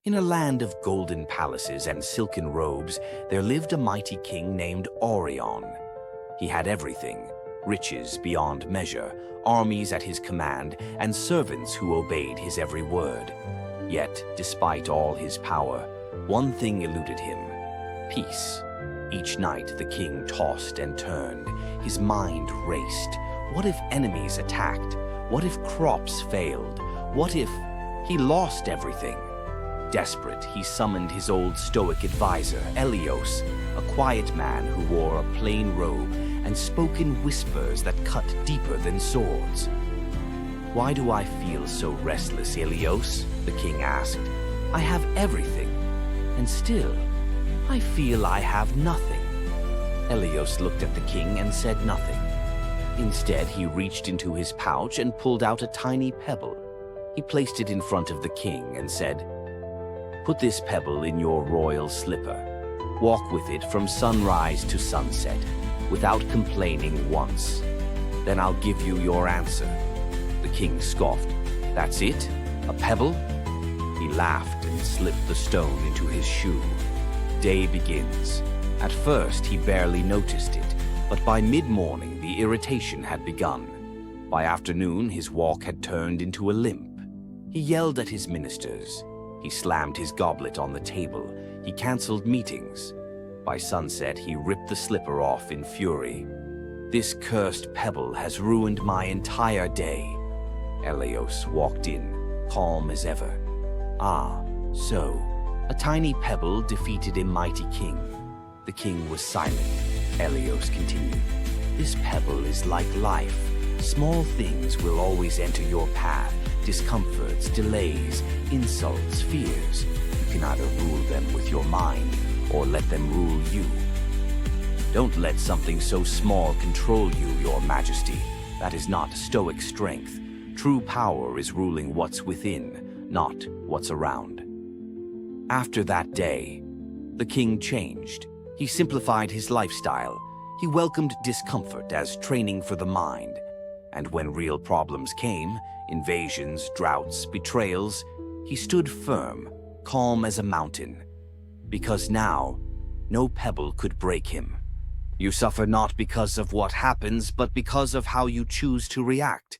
In a land of golden palaces and silken robes, there lived a mighty king named Orion. He had everything: riches beyond measure, armies at his command, and servants who obeyed his every word. Yet, despite all his power, one thing eluded him: peace. Each night the king tossed and turned. His mind raced. What if enemies attacked? What if crops failed? What if he lost everything? Desperate, he summoned his old Stoic advisor, Helios, a quiet man who wore a plain robe and spoke in whispers that cut deeper than swords. "Why do I feel so restless, Helios?" the king asked. "I have everything, and still, I feel I have nothing." Helios looked at the king and said nothing. Instead, he reached into his pouch and pulled out a tiny pebble. He placed it in front of the king and said, "Put this pebble in your royal slipper. Walk with it from sunrise to sunset, without complaining once. Then I'll give you your answer." The king scoffed. "That's it? A pebble?" He laughed and slipped the stone into his shoe. Day begins. At first, he barely noticed it, but by mid-morning, the irritation had begun. By afternoon, his walk had turned into a limp. He yelled at his ministers. He slammed his goblet on the table. He canceled meetings. By sunset, he ripped the slipper off in fury. "This cursed pebble has ruined my entire day." Helios walked in, calm as ever. "Ah, so, a tiny pebble defeated a mighty king." The king was silent. Helios continued, "This pebble is like life. Small things will always enter your path. Discomforts, delays, insults, fears. You can either rule them with your mind or let them rule you. Don't let something so small control you, your majesty. That is not Stoic strength. True power is ruling what's within, not what's around." After that day, the king changed. He simplified his lifestyle. He welcomed discomfort as training for the mind. And when real problems came, invasions, droughts, betrayals, he stood firm, calm as a mountain. Because now, no pebble could break him. You suffer not because of what happens, but because of how you choose to react.